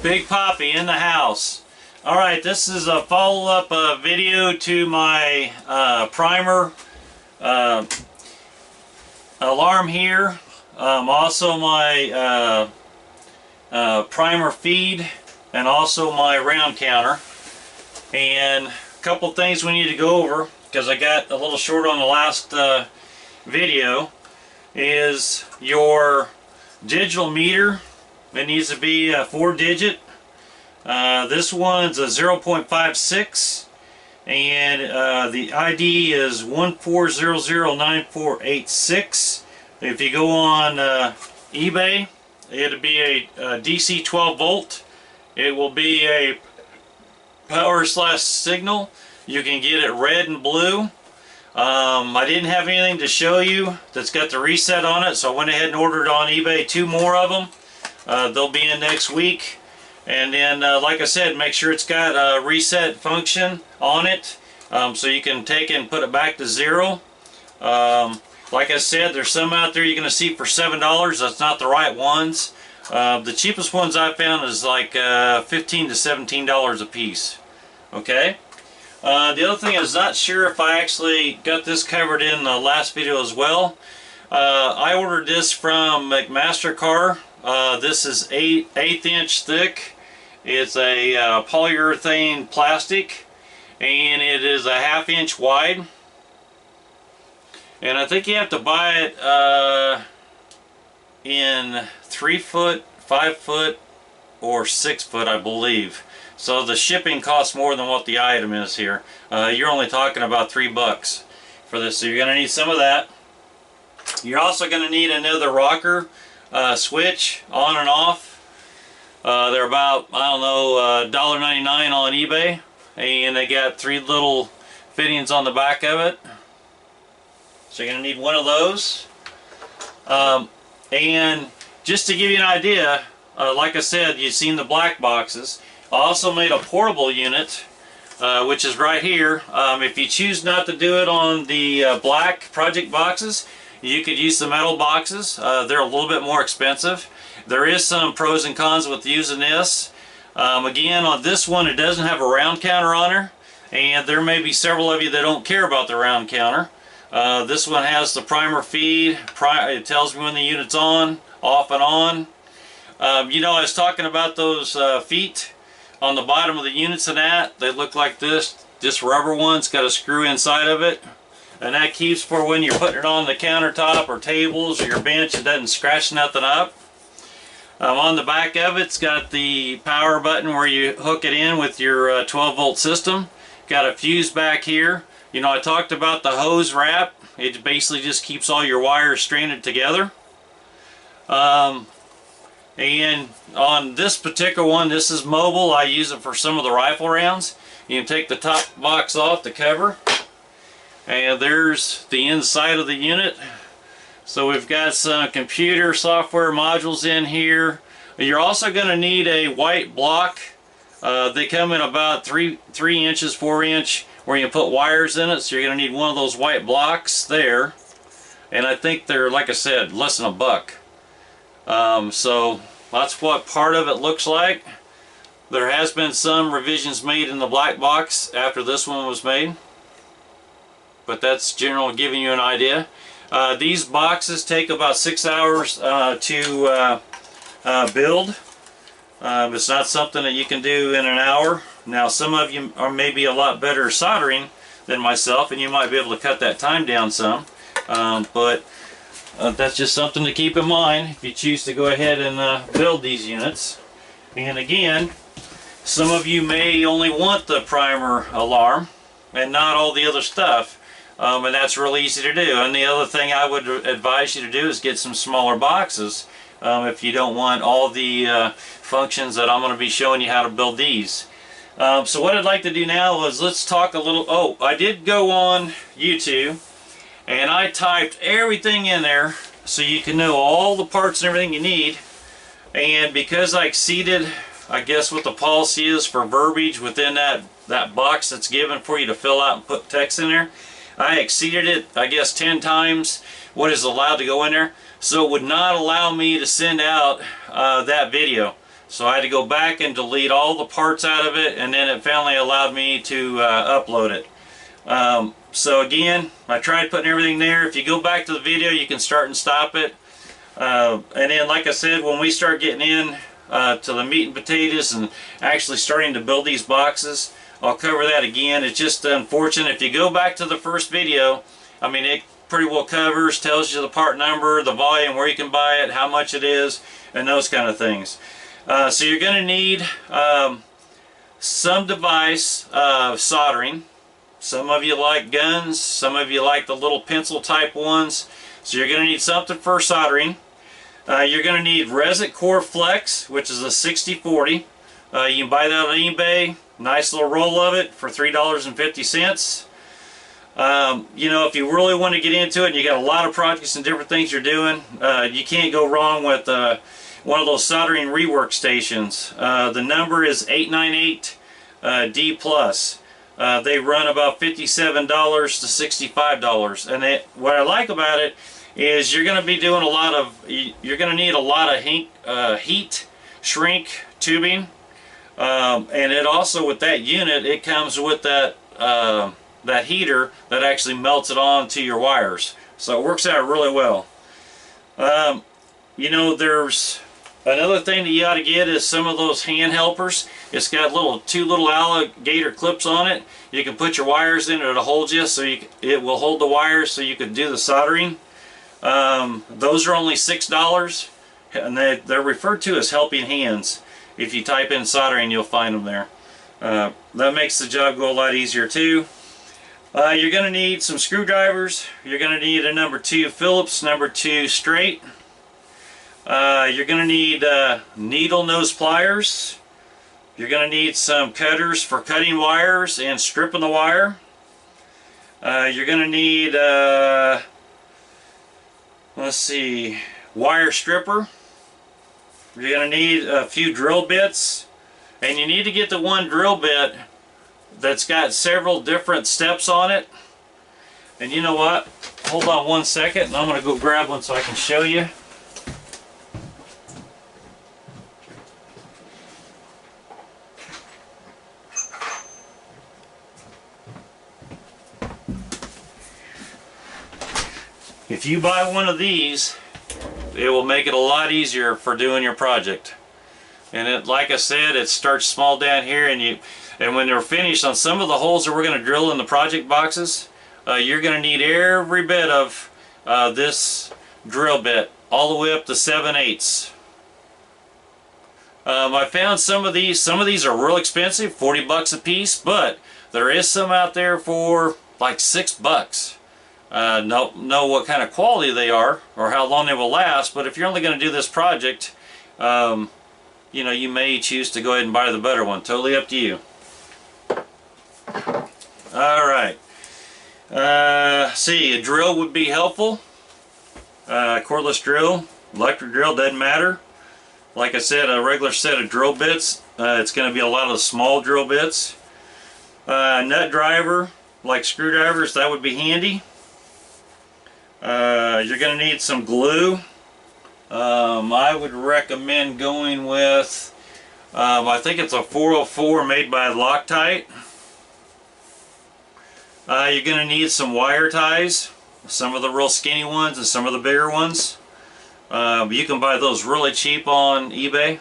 Big Poppy in the house. Alright, this is a follow-up video to my primer alarm here. Also my primer feed, and also my round counter. And a couple things we need to go over, because I got a little short on the last video, is your digital meter. It needs to be a 4-digit. This one's a 0.56, and the ID is 14009486. If you go on eBay, it'll be a DC 12 volt. It will be a power / signal. You can get it red and blue. I didn't have anything to show you that's got the reset on it, so I went ahead and ordered on eBay 2 more of them. They'll be in next week. And then, like I said, make sure it's got a reset function on it, so you can take it and put it back to 0. Like I said, there's some out there you're going to see for $7. That's not the right ones. The cheapest ones I found is like $15 to $17 a piece. Okay. The other thing, I was not sure if I actually got this covered in the last video as well. I ordered this from McMaster-Carr. This is 1/8 inch thick. It's a polyurethane plastic, and it is a 1/2 inch wide. And I think you have to buy it in 3 foot, 5 foot, or 6 foot, I believe. So the shipping costs more than what the item is here. You're only talking about $3 for this, so you're going to need some of that. You're also going to need another rocker switch on and off. They're about, I don't know, $1.99 on eBay, and they got 3 little fittings on the back of it. So you're going to need one of those. And just to give you an idea, like I said, you've seen the black boxes. I also made a portable unit, which is right here. If you choose not to do it on the black project boxes, you could use the metal boxes. They're a little bit more expensive. There is some pros and cons with using this. Again, on this one, it doesn't have a round counter on her, and there may be several of you that don't care about the round counter. This one has the primer feed. It tells me when the unit's on, off and on. You know, I was talking about those feet on the bottom of the units and that. They look like this. This rubber one's got a screw inside of it. And that keeps for when you're putting it on the countertop or tables or your bench, it doesn't scratch nothing up. On the back of it, it's got the power button where you hook it in with your 12 volt system. Got a fuse back here. You know, I talked about the hose wrap. It basically just keeps all your wires stranded together. And on this particular one, this is mobile. I use it for some of the rifle rounds. You can take the top box off, the cover. And there's the inside of the unit. So we've got some computer software modules in here. You're also going to need a white block. They come in about 3 inches, 4 inch, where you put wires in it. So you're going to need one of those white blocks there. And I think they're, like I said, less than $1. So that's what part of it looks like. There has been some revisions made in the black box after this one was made, but that's generally giving you an idea. These boxes take about 6 hours to build. It's not something that you can do in an hour. Now, some of you are maybe a lot better soldering than myself, and you might be able to cut that time down some. But that's just something to keep in mind if you choose to go ahead and build these units. And again, some of you may only want the primer alarm and not all the other stuff. And that's really easy to do. And the other thing I would advise you to do is get some smaller boxes if you don't want all the functions that I'm going to be showing you how to build these. So what I'd like to do now is let's talk a little. Oh, I did go on YouTube and I typed everything in there so you can know all the parts and everything you need. And because I exceeded, I guess, what the policy is for verbiage within that box that's given for you to fill out and put text in there, I exceeded it, I guess, 10 times what is allowed to go in there. So it would not allow me to send out that video. So I had to go back and delete all the parts out of it, and then it finally allowed me to upload it. So again, I tried putting everything there. If you go back to the video, you can start and stop it. And then, like I said, when we start getting in to the meat and potatoes and actually starting to build these boxes, I'll cover that again. It's just unfortunate. If you go back to the first video, I mean, it pretty well covers, tells you the part number, the volume, where you can buy it, how much it is, and those kind of things. So you're going to need some device soldering. Some of you like guns, some of you like the little pencil type ones. So you're going to need something for soldering. You're going to need Resit Core Flex, which is a 6040. You can buy that on eBay. Nice little roll of it for $3.50. You know, if you really want to get into it and you got a lot of projects and different things you're doing, you can't go wrong with one of those soldering rework stations. The number is 898D+. They run about $57 to $65, and what I like about it is you're going to be doing you're going to need a lot of heat shrink tubing, and it also, with that unit, it comes with that that heater that actually melts it onto your wires, so it works out really well. You know, there's another thing that you ought to get is some of those hand helpers. It's got two little alligator clips on it. You can put your wires in it, it'll hold you, so it will hold the wires so you can do the soldering. Those are only $6, and they're referred to as helping hands. If you type in soldering, you'll find them there. That makes the job go a lot easier too. You're going to need some screwdrivers. You're going to need a number 2 Phillips, number 2 straight. You're going to need needle nose pliers. You're going to need some cutters for cutting wires and stripping the wire. You're going to need, let's see, wire stripper. You're going to need a few drill bits. And you need to get the one drill bit that's got several different steps on it. And you know what? Hold on one second, and I'm going to go grab one so I can show you. If you buy one of these, it will make it a lot easier for doing your project. And it, like I said, it starts small down here, and when they're finished on some of the holes that we're going to drill in the project boxes, you're going to need every bit of this drill bit, all the way up to 7/8. I found some of these are real expensive, 40 bucks a piece, but there is some out there for like $6. Know what kind of quality they are or how long they will last, but if you're only going to do this project, you know, you may choose to go ahead and buy the better one. Totally up to you. Alright. See, a drill would be helpful. Cordless drill, electric drill, doesn't matter. Like I said, a regular set of drill bits. It's going to be a lot of small drill bits. Nut driver, like screwdrivers, that would be handy. You're going to need some glue. I would recommend going with, I think it's a 404 made by Loctite. You're going to need some wire ties, some of the real skinny ones and some of the bigger ones. You can buy those really cheap on eBay.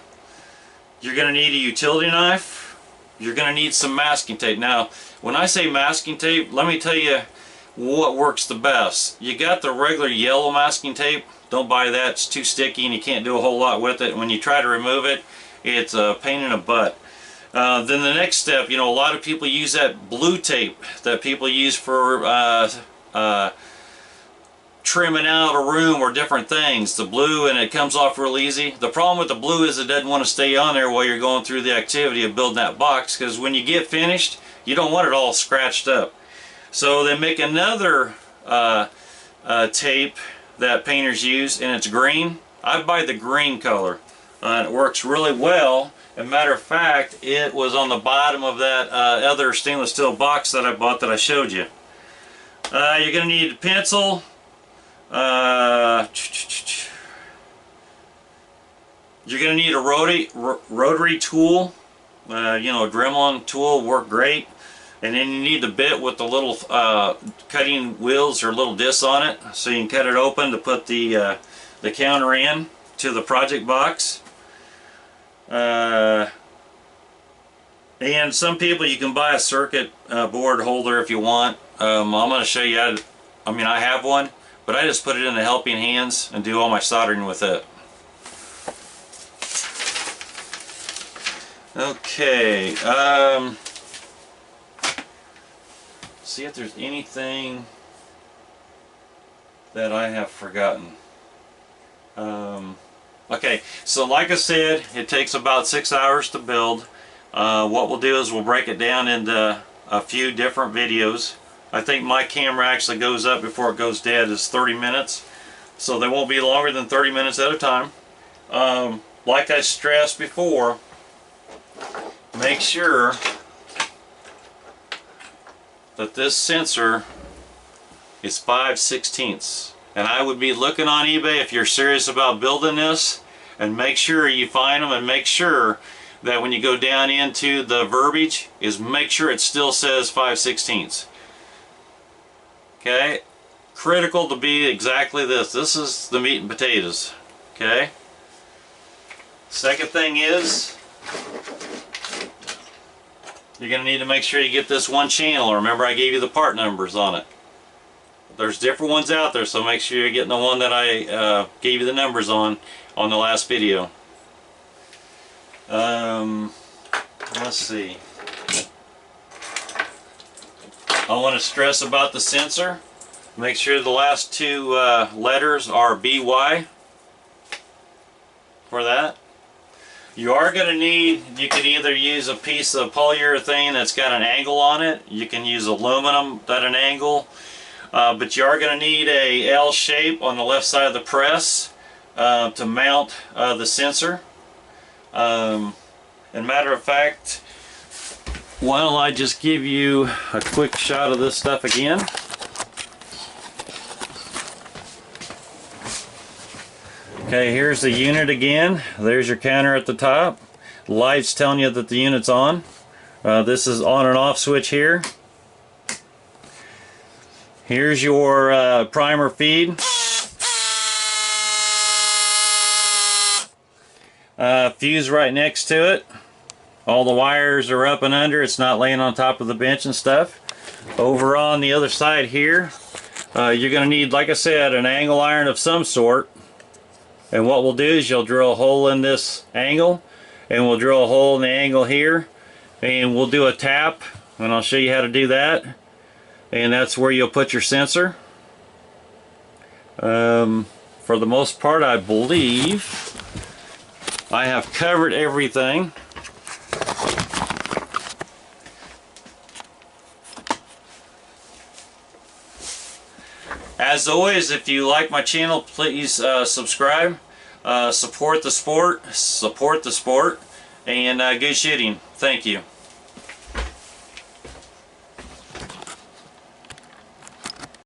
You're going to need a utility knife. You're going to need some masking tape. Now, when I say masking tape, let me tell you what works the best. You got the regular yellow masking tape. Don't buy that. It's too sticky and you can't do a whole lot with it. When you try to remove it, it's a pain in the butt. Then the next step, you know, a lot of people use that blue tape that people use for trimming out a room or different things. The blue, and it comes off real easy. The problem with the blue is it doesn't want to stay on there while you're going through the activity of building that box, because when you get finished, you don't want it all scratched up. So they make another tape that painters use, and it's green. I buy the green color. It works really well. As a matter of fact, it was on the bottom of that other stainless steel box that I bought that I showed you. You're going to need a pencil. You're going to need a rotary tool. You know, a Dremel tool will work great. And then you need the bit with the little cutting wheels or little discs on it, so you can cut it open to put the counter in to the project box. And some people, you can buy a circuit board holder if you want. I'm going to show you how to, I have one, but I just put it in the helping hands and do all my soldering with it. Okay, see if there's anything that I have forgotten. Okay, so like I said, it takes about 6 hours to build. What we'll do is we'll break it down into a few different videos. I think my camera actually goes up before it goes dead is 30 minutes. So they won't be longer than 30 minutes at a time. Like I stressed before, make sure that this sensor is 5/16. And I would be looking on eBay if you're serious about building this, and make sure you find them, and make sure that when you go down into the verbiage is make sure it still says 5/16. Okay, critical to be exactly this. This is the meat and potatoes. Okay, second thing is you're going to need to make sure you get this one channel. Remember, I gave you the part numbers on it. There's different ones out there, so make sure you're getting the one that I gave you the numbers on the last video. Let's see. I want to stress about the sensor. Make sure the last two letters are BY for that. You are going to need, you can either use a piece of polyurethane that's got an angle on it. You can use aluminum at an angle. But you are going to need a L shape on the left side of the press to mount the sensor. And matter of fact, why don't I just give you a quick shot of this stuff again. Okay, here's the unit again. There's your counter at the top. The light's telling you that the unit's on. This is on and off switch here. Here's your primer feed. Fuse right next to it. All the wires are up and under. It's not laying on top of the bench and stuff. Over on the other side here, you're going to need, like I said, an angle iron of some sort. And what we'll do is you'll drill a hole in this angle, and we'll drill a hole in the angle here, and we'll do a tap, and I'll show you how to do that. And that's where you'll put your sensor. For the most part, I believe I have covered everything. As always, if you like my channel, please subscribe, support the sport, and good shooting. Thank you.